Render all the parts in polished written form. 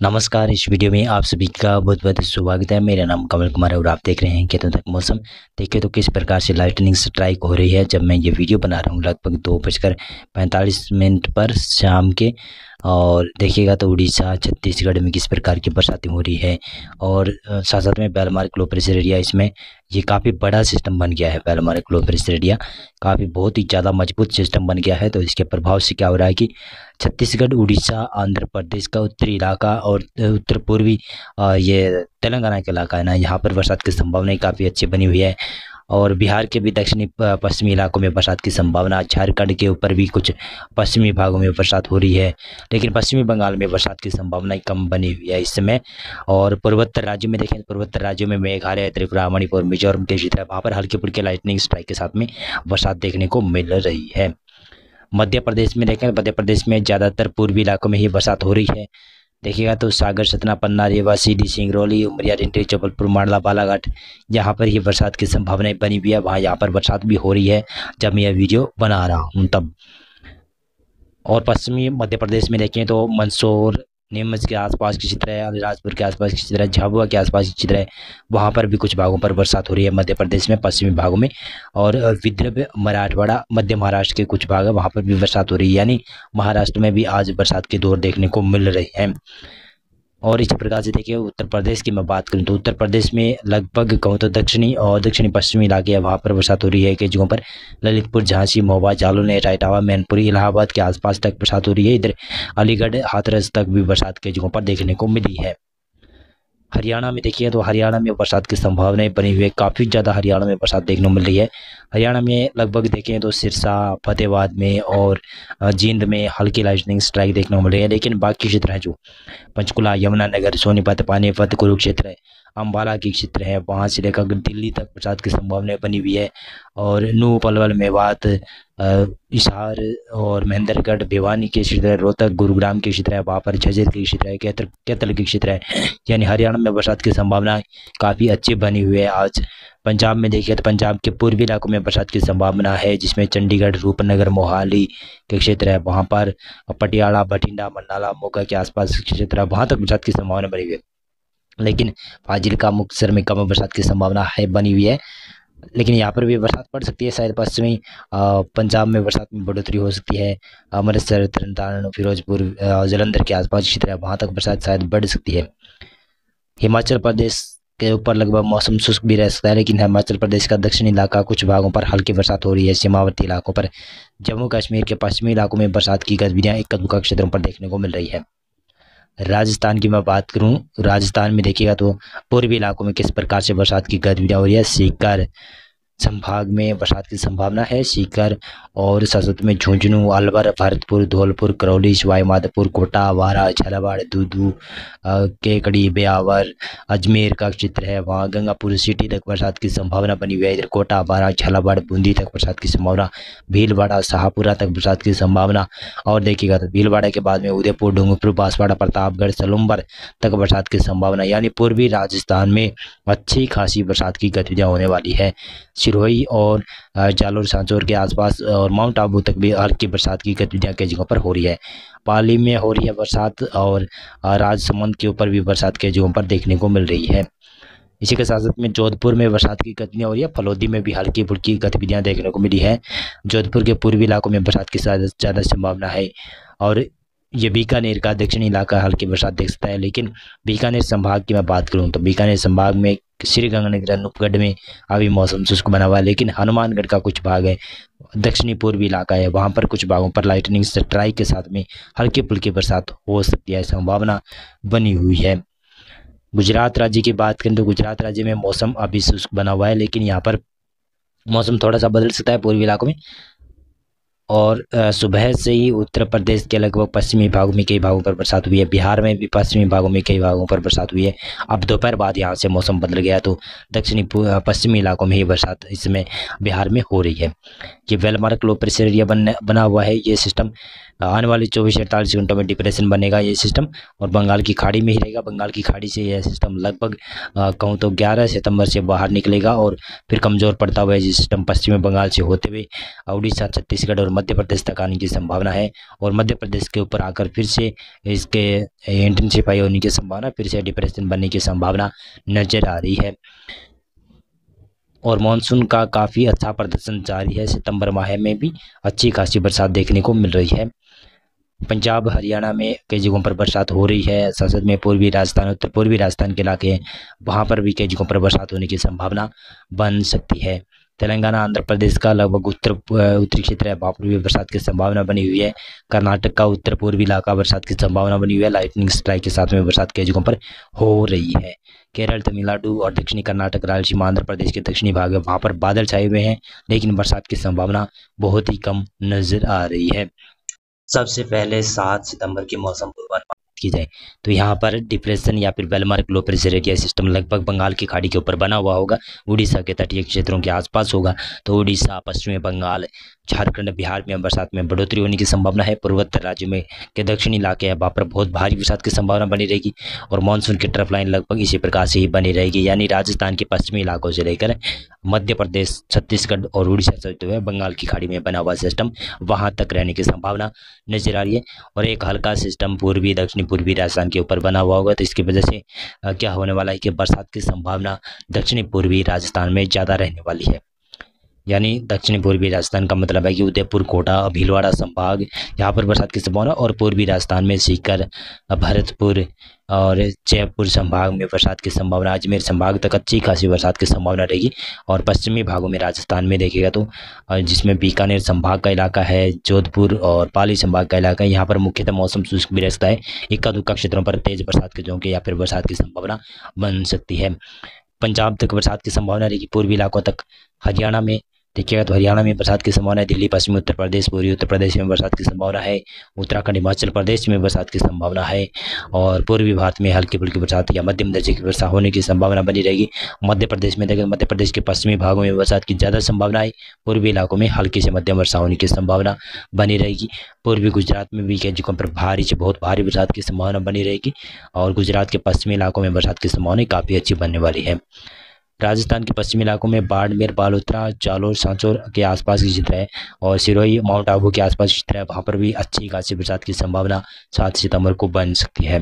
नमस्कार। इस वीडियो में आप सभी का बहुत बहुत स्वागत है। मेरा नाम कमल कुमार है और आप देख रहे हैं खेतों तक मौसम। देखिए तो किस प्रकार से लाइटनिंग स्ट्राइक हो रही है जब मैं ये वीडियो बना रहा हूँ लगभग 2:45 पर शाम के। और देखिएगा तो उड़ीसा छत्तीसगढ़ में किस प्रकार की बरसातें हो रही है। और साथ साथ में बेलमार्क लो प्रेशर एरिया, इसमें ये काफ़ी बड़ा सिस्टम बन गया है। बेलमार्क लो प्रेशर एरिया काफ़ी बहुत ही ज़्यादा मजबूत सिस्टम बन गया है। तो इसके प्रभाव से क्या हो रहा है कि छत्तीसगढ़, उड़ीसा, आंध्र प्रदेश का उत्तरी इलाका और उत्तर पूर्वी ये तेलंगाना का इलाका है ना, यहाँ पर बरसात की संभावना काफ़ी अच्छी बनी हुई है। और बिहार के भी दक्षिणी पश्चिमी इलाकों में बरसात की संभावना, झारखंड के ऊपर भी कुछ पश्चिमी भागों में बरसात हो रही है, लेकिन पश्चिमी बंगाल में बरसात की संभावना कम बनी हुई है इस समय। और पूर्वोत्तर राज्यों में देखें, पूर्वोत्तर राज्यों में मेघालय, त्रिपुरा, मणिपुर, मिजोरम के क्षेत्र है, वहाँ पर हल्की फुल्की लाइटनिंग स्ट्राइक के साथ में बरसात देखने को मिल रही है। मध्य प्रदेश में देखें, मध्य प्रदेश में ज़्यादातर पूर्वी इलाकों में ही बरसात हो रही है। देखिएगा तो सागर, सतना, पन्ना, रीवा, सीधी, सिंगरौली, उमरिया, टिंडी, जबलपुर, मांडला, बालाघाट, यहाँ पर ये बरसात की संभावनाएं बनी हुई है। वहाँ यहाँ पर बरसात भी हो रही है जब मैं यह वीडियो बना रहा हूँ तब। और पश्चिमी मध्य प्रदेश में देखें तो मंदसौर, नीमच के आसपास की क्षेत्र है, अलीराजपुर के आसपास की क्षेत्र है, झाबुआ के आसपास की क्षेत्र है, वहाँ पर भी कुछ भागों पर बरसात हो रही है मध्य प्रदेश में, पश्चिमी भागों में। और विदर्भ, मराठवाड़ा, मध्य महाराष्ट्र के कुछ भाग है, वहाँ पर भी बरसात हो रही है। यानी महाराष्ट्र में भी आज बरसात के दौर देखने को मिल रही है। और इसी प्रकार से देखिए उत्तर प्रदेश की मैं बात करूं तो उत्तर प्रदेश में लगभग कहूँ तो दक्षिणी और दक्षिणी पश्चिमी इलाके हैं, वहाँ पर बरसात हो रही है कई जगहों पर। ललितपुर, झांसी, महोबा, जालौन, इटावा, मैनपुरी, इलाहाबाद के आसपास तक बरसात हो रही है। इधर अलीगढ़, हाथरस तक भी बरसात कई जगहों पर देखने को मिली है। हरियाणा में देखिए तो हरियाणा में बरसात की संभावनाएं बनी हुई है, काफ़ी ज़्यादा हरियाणा में बरसात देखने को मिल रही है। हरियाणा में लगभग देखें तो सिरसा, फतेहाबाद में और जींद में हल्की लाइटनिंग स्ट्राइक देखने को मिल रही है। लेकिन बाकी क्षेत्र हैं जो पंचकुला, यमुनानगर, सोनीपत, पानीपत, कुरुक्षेत्र है, अम्बाला के क्षेत्र है, वहाँ से लेकर दिल्ली तक बरसात की संभावनाएं बनी हुई है। और नूह, पलवल, मेवात, हिसार और महेंद्रगढ़, भिवानी के क्षेत्र है, रोहतक, गुरुग्राम के क्षेत्र है, वहाँ पर झज्जर के क्षेत्र है, कैथल के क्षेत्र है। यानी हरियाणा में बरसात की संभावना काफ़ी अच्छी बनी हुई है आज। पंजाब में देखिए तो पंजाब के पूर्वी इलाकों में बरसात की संभावना है, जिसमें चंडीगढ़, रूपनगर, मोहाली के क्षेत्र है, वहाँ पर पटियाला, बठिंडा, मन्नाला, मोगा के आसपास के क्षेत्र है, वहाँ तक बरसात की संभावना बनी हुई है। लेकिन फाजिल्का, मुक्तसर में कम बरसात की संभावना है बनी हुई है, लेकिन यहाँ पर भी बरसात पड़ सकती है। शायद पश्चिमी पंजाब में बरसात में बढ़ोतरी हो सकती है। अमृतसर, तरनतारन, फिरोजपुर, जलंधर के आसपास क्षेत्र है, वहाँ तक बरसात शायद बढ़ सकती है। हिमाचल प्रदेश के ऊपर लगभग मौसम शुष्क भी रह सकता है, लेकिन हिमाचल प्रदेश का दक्षिणी इलाका कुछ भागों पर हल्की बरसात हो रही है। सीमावर्ती इलाकों पर, जम्मू कश्मीर के पश्चिमी इलाकों में बरसात की गतिविधियाँ इक्का दुक्का क्षेत्रों पर देखने को मिल रही है। राजस्थान की मैं बात करूं, राजस्थान में देखिएगा तो पूर्वी इलाकों में किस प्रकार से बरसात की गतिविधियाँ हो रही है। सीकर संभाग में बरसात की संभावना है। सीकर और साथ में झुंझुनू, अलवर, भरतपुर, धौलपुर, करौली, सवाई माधोपुर, कोटा, वारा, झालावाड़, दूदू, केकड़ी, ब्यावर, अजमेर का क्षेत्र है, वहाँ गंगापुर सिटी तक बरसात की संभावना बनी हुई है। इधर कोटा, वारा, झालावाड़, बूंदी तक बरसात की संभावना, भीलवाड़ा, शाहपुरा तक बरसात की संभावना। और देखिएगा तो भीलवाड़ा के बाद में उदयपुर, डूंगरपुर, बांसवाड़ा, प्रतापगढ़, सलुम्बर तक बरसात की संभावना। यानी पूर्वी राजस्थान में अच्छी खासी बरसात की गतिविधियाँ होने वाली है। सिरोही और जालोर, सांचौर के आसपास और माउंट आबू तक भी हल्की बरसात की गतिविधियां कई जगहों पर हो रही है। पाली में हो रही है बरसात और राजसमंद के ऊपर भी बरसात कई जगहों पर देखने को मिल रही है। इसी के साथ साथ में जोधपुर में बरसात की गतिविधियां हो रही है। फलोदी में भी हल्की फुल्की गतिविधियां देखने को मिली है। जोधपुर के पूर्वी इलाकों में बरसात की ज़्यादा संभावना है। और ये बीकानेर का दक्षिणी इलाका हल्की बरसात देख सकता है। लेकिन बीकानेर संभाग की मैं बात करूं तो बीकानेर संभाग में श्रीगंगानगर, अनूपगढ़ में अभी मौसम शुष्क बना हुआ है। लेकिन हनुमानगढ़ का कुछ भाग है, दक्षिणी पूर्वी इलाका है, वहाँ पर कुछ भागों पर लाइटनिंग स्ट्राइक के साथ में हल्की फुल्की बरसात हो सकती है, संभावना बनी हुई है। गुजरात राज्य की बात करें तो गुजरात राज्य में मौसम अभी शुष्क बना हुआ है, लेकिन यहाँ पर मौसम थोड़ा सा बदल सकता है पूर्वी इलाकों में। और सुबह से ही उत्तर प्रदेश के लगभग पश्चिमी भागों में कई भागों पर बरसात हुई है। बिहार में भी पश्चिमी भागों में कई भागों पर बरसात हुई है। अब दोपहर बाद यहाँ से मौसम बदल गया, तो दक्षिणी पश्चिमी इलाकों में ही बरसात इसमें बिहार में हो रही है। ये बेलमार्क लो प्रेशर एरिया बना हुआ है। ये सिस्टम आने वाले 24 से 48 घंटों में डिप्रेशन बनेगा ये सिस्टम और बंगाल की खाड़ी में ही रहेगा। बंगाल की खाड़ी से यह सिस्टम लगभग कहूँ तो 11 सितंबर से बाहर निकलेगा और फिर कमज़ोर पड़ता हुआ ये सिस्टम पश्चिमी बंगाल से होते हुए उड़ीसा, छत्तीसगढ़ और मध्य प्रदेश तक आने की संभावना है। और मध्य प्रदेश के ऊपर आकर फिर से इसके इंटेंसिफाई होने की संभावना, फिर से डिप्रेशन बनने की संभावना नज़र आ रही है। और मानसून का काफ़ी अच्छा प्रदर्शन जारी है। सितंबर माह में भी अच्छी खासी बरसात देखने को मिल रही है। पंजाब, हरियाणा में कई जगहों पर बरसात हो रही है। संसद में पूर्वी राजस्थान, उत्तर पूर्वी राजस्थान के इलाके हैं, वहाँ पर भी कई जगहों पर बरसात होने की संभावना बन सकती है। तेलंगाना, आंध्र प्रदेश का लगभग उत्तरी क्षेत्र है, वहाँ पर भी बरसात की संभावना बनी हुई है। कर्नाटक का उत्तर पूर्वी इलाका, बरसात की संभावना बनी हुई है। लाइटनिंग स्ट्राइक के साथ में बरसात कई जगहों पर हो रही है। केरल, तमिलनाडु और दक्षिणी कर्नाटक, रायलसीमा, आंध्र प्रदेश के दक्षिणी भाग है, वहाँ पर बादल छाए हुए हैं, लेकिन बरसात की संभावना बहुत ही कम नजर आ रही है। सबसे पहले 7 सितंबर के मौसम पूर्वानुमान की जाए तो यहाँ पर डिप्रेशन या फिर well-marked low pressure area system लगभग बंगाल की खाड़ी के ऊपर बना हुआ होगा, उड़ीसा के तटीय क्षेत्रों के आसपास होगा। तो उड़ीसा, पश्चिमी बंगाल, झारखंड, बिहार में बरसात में बढ़ोतरी होने की संभावना है। पूर्वोत्तर राज्यों में के दक्षिणी इलाके हैं, वहाँ पर बहुत भारी बरसात की संभावना बनी रहेगी और मानसून की ट्रफ लाइन लगभग इसी प्रकार से ही बनी रहेगी, यानी राजस्थान के पश्चिमी इलाकों से लेकर मध्य प्रदेश, छत्तीसगढ़ और उड़ीसा से होते हुए बंगाल की खाड़ी में बना हुआ सिस्टम वहां तक रहने की संभावना नजर आ रही है। और एक हल्का सिस्टम पूर्वी, दक्षिणी पूर्वी राजस्थान के ऊपर बना हुआ होगा, तो इसकी वजह से क्या होने वाला है कि बरसात की संभावना दक्षिणी पूर्वी राजस्थान में ज़्यादा रहने वाली है। यानी दक्षिणी पूर्वी राजस्थान का मतलब है कि उदयपुर, कोटा, भीलवाड़ा संभाग, यहाँ पर बरसात की संभावना, और पूर्वी राजस्थान में सीकर, भरतपुर और जयपुर संभाग में बरसात की संभावना। अजमेर संभाग तक अच्छी खासी बरसात की संभावना रहेगी। और पश्चिमी भागों में राजस्थान में देखिएगा तो जिसमें बीकानेर संभाग का इलाका है, जोधपुर और पाली संभाग का इलाका है, यहाँ पर मुख्यतः मौसम शुष्क भी रहता है। इक्का दुक्का क्षेत्रों पर तेज बरसात के झोंके या फिर बरसात की संभावना बन सकती है। पंजाब तक बरसात की संभावना रहेगी, पूर्वी इलाकों तक। हरियाणा में देखिएगा तो हरियाणा में बरसात की संभावना है। दिल्ली, पश्चिमी उत्तर प्रदेश, पूर्वी उत्तर प्रदेश में बरसात की संभावना है। उत्तराखंड, हिमाचल प्रदेश में बरसात की संभावना है। और पूर्वी भारत में हल्की फुल्की बरसात या मध्यम दर्जे की वर्षा होने की संभावना बनी रहेगी। मध्य प्रदेश में देखिए, मध्य प्रदेश के पश्चिमी भागों में बरसात की ज़्यादा संभावना है। पूर्वी इलाकों में हल्की से मध्यम वर्षा होने की संभावना बनी रहेगी। पूर्वी गुजरात में भी कई जगहों पर भारी से बहुत भारी बरसात की संभावना बनी रहेगी। और गुजरात के पश्चिमी इलाकों में बरसात की संभावना काफ़ी अच्छी बनने वाली है। राजस्थान के पश्चिमी इलाकों में बाड़मेर, बालोतरा, जालोर, सांचौर के आसपास की क्षेत्र है और सिरोही, माउंट आबू के आसपास की क्षेत्र है, वहाँ पर भी अच्छी खासी बरसात की संभावना 7 सितंबर को बन सकती है।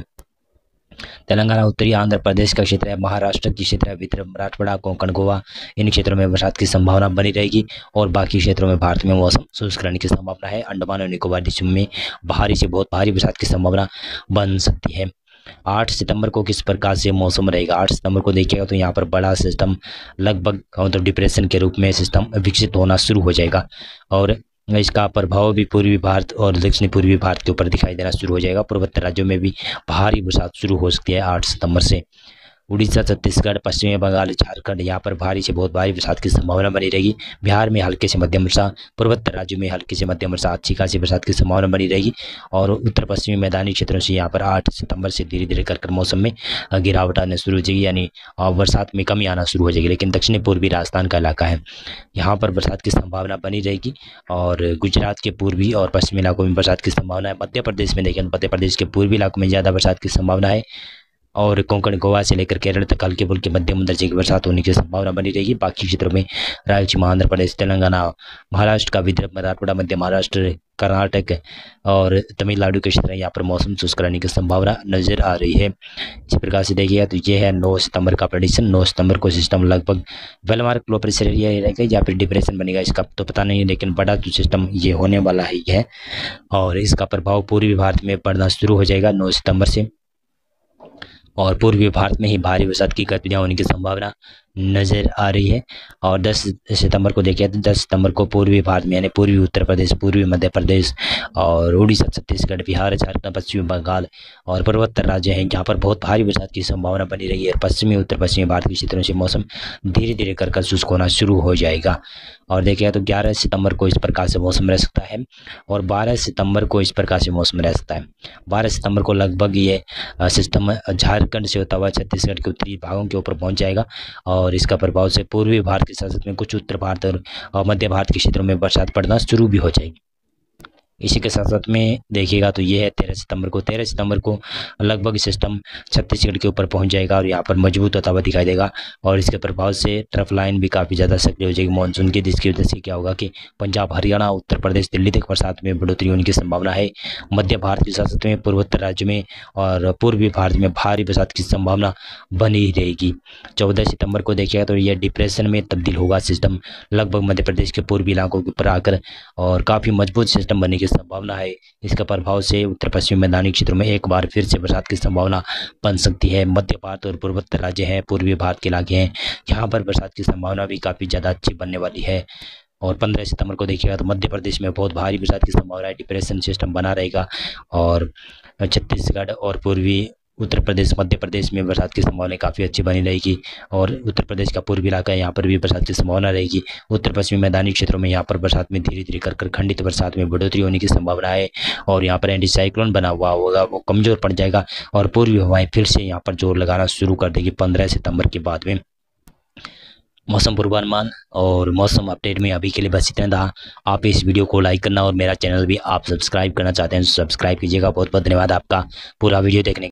तेलंगाना, उत्तरी आंध्र प्रदेश का क्षेत्र है, महाराष्ट्र की क्षेत्र है, विदर्भ, मराठवाड़ा, कोंकण, गोवा, इन क्षेत्रों में बरसात की संभावना बनी रहेगी। और बाकी क्षेत्रों में भारत में मौसम शुष्क रहने की संभावना है। अंडमान और निकोबार द्वीप में भारी से बहुत भारी बरसात की संभावना बन सकती है। 8 सितंबर को किस प्रकार से मौसम रहेगा? 8 सितंबर को देखिएगा तो यहाँ पर बड़ा सिस्टम लगभग मतलब डिप्रेशन के रूप में सिस्टम विकसित होना शुरू हो जाएगा और इसका प्रभाव भी पूर्वी भारत और दक्षिणी पूर्वी भारत के ऊपर दिखाई देना शुरू हो जाएगा। पूर्वोत्तर राज्यों में भी भारी बरसात शुरू हो सकती है 8 सितंबर से। उड़ीसा, छत्तीसगढ़, पश्चिमी बंगाल, झारखंड, यहाँ पर भारी से बहुत भारी बरसात की संभावना बनी रहेगी। बिहार में हल्के से मध्यम वर्षा, पूर्वोत्तर राज्यों में हल्की से मध्यम वर्षा, अच्छी खासी बरसात की संभावना बनी रहेगी। और उत्तर पश्चिमी मैदानी क्षेत्रों से यहाँ पर 8 सितंबर से धीरे धीरे कर मौसम में गिरावट आने शुरू हो जाएगी, यानी बरसात में कमी आना शुरू हो जाएगी। लेकिन दक्षिणी पूर्वी राजस्थान का इलाका है, यहाँ पर बरसात की संभावना बनी रहेगी। और गुजरात के पूर्वी और पश्चिमी इलाकों में बरसात की संभावना है। मध्य प्रदेश में देखें, मध्य प्रदेश के पूर्वी इलाकों में ज़्यादा बरसात की संभावना है। और कोंकण, गोवा से लेकर केरल तक हल्के फुल्के मध्यम दर्जे की बरसात होने की संभावना बनी रहेगी। बाकी क्षेत्रों में रायलसीमा, आंध्र प्रदेश, तेलंगाना, महाराष्ट्र का विदर्भ, मराठवाड़ा, मध्य महाराष्ट्र, कर्नाटक और तमिलनाडु के क्षेत्र यहाँ पर मौसम शुष्क रहने की संभावना नजर आ रही है। इसी प्रकार से देखिएगा तो ये है 9 सितंबर का प्रेडिक्शन। 9 सितंबर को सिस्टम लगभग वेलमार्क लो प्रेशर एरिया रहेगा या फिर डिप्रेशन बनेगा, इसका तो पता नहीं है, लेकिन बड़ा जो सिस्टम ये होने वाला है और इसका प्रभाव पूर्वी भारत में पड़ना शुरू हो जाएगा 9 सितंबर से। और पूर्वी भारत में ही भारी बरसात की गतिविधियाँ होने की संभावना नज़र आ रही है। और 10 सितंबर को देखिए तो 10 सितंबर को पूर्वी भारत में यानी पूर्वी उत्तर प्रदेश, पूर्वी मध्य प्रदेश और उड़ीसा, छत्तीसगढ़, बिहार, झारखंड, पश्चिमी बंगाल और पूर्वोत्तर राज्य हैं, जहाँ पर बहुत भारी बरसात की संभावना बनी रही है। पश्चिमी उत्तर पश्चिमी भारत के क्षेत्रों से मौसम धीरे धीरे कर शुष्क होना शुरू हो जाएगा। और देखिएगा तो 11 सितंबर को इस प्रकार से मौसम रह सकता है और 12 सितंबर को इस प्रकार से मौसम रह सकता है। 12 सितंबर को लगभग ये सिस्टम झारखंड से होता हुआ छत्तीसगढ़ के उत्तरी भागों के ऊपर पहुंच जाएगा और इसका प्रभाव से पूर्वी भारत के साथ में कुछ उत्तर भारत और मध्य भारत के क्षेत्रों में बरसात पड़ना शुरू भी हो जाएगी। इसी के साथ साथ में देखिएगा तो ये है 13 सितंबर को लगभग सिस्टम छत्तीसगढ़ के ऊपर पहुंच जाएगा और यहाँ पर मजबूत होता हुआ दिखाई देगा और इसके प्रभाव से ट्रफ लाइन भी काफ़ी ज़्यादा सक्रिय हो जाएगी मानसून की, जिसकी वजह से क्या होगा कि पंजाब, हरियाणा, उत्तर प्रदेश, दिल्ली तक बरसात में बढ़ोतरी होने की संभावना है। मध्य भारत के साथ साथ में पूर्वोत्तर राज्य में और पूर्वी भारत में भारी बरसात की संभावना बनी रहेगी। 14 सितंबर को देखिएगा तो यह डिप्रेशन में तब्दील होगा सिस्टम, लगभग मध्य प्रदेश के पूर्वी इलाकों के ऊपर आकर और काफ़ी मजबूत सिस्टम बनने की संभावना है। इसका प्रभाव से उत्तर पश्चिमी मैदानी क्षेत्रों में एक बार फिर से बरसात की संभावना बन सकती है। मध्य भारत और पूर्वोत्तर राज्य हैं, पूर्वी भारत के इलाके हैं, यहाँ पर बरसात की संभावना भी काफ़ी ज़्यादा अच्छी बनने वाली है। और 15 सितंबर को देखिएगा तो मध्य प्रदेश में बहुत भारी बरसात की संभावना है, डिप्रेशन सिस्टम बना रहेगा और छत्तीसगढ़ और पूर्वी उत्तर प्रदेश, मध्य प्रदेश में बरसात की संभावना काफ़ी अच्छी बनी रहेगी और उत्तर प्रदेश का पूर्वी इलाका है, यहाँ पर भी बरसात की संभावना रहेगी। उत्तर पश्चिमी मैदानी क्षेत्रों में यहाँ पर बरसात में धीरे धीरे कर खंडित बरसात में बढ़ोतरी होने की संभावना है और यहाँ पर एंटी साइक्लोन बना हुआ होगा, वो कमज़ोर पड़ जाएगा और पूर्वी हवाएं फिर से यहाँ पर जोर लगाना शुरू कर देगी 15 सितंबर के बाद में। मौसम पूर्वानुमान और मौसम अपडेट में अभी के लिए बस इतना था। आप इस वीडियो को लाइक करना और मेरा चैनल भी आप सब्सक्राइब करना चाहते हैं सब्सक्राइब कीजिएगा। बहुत बहुत धन्यवाद आपका पूरा वीडियो देखने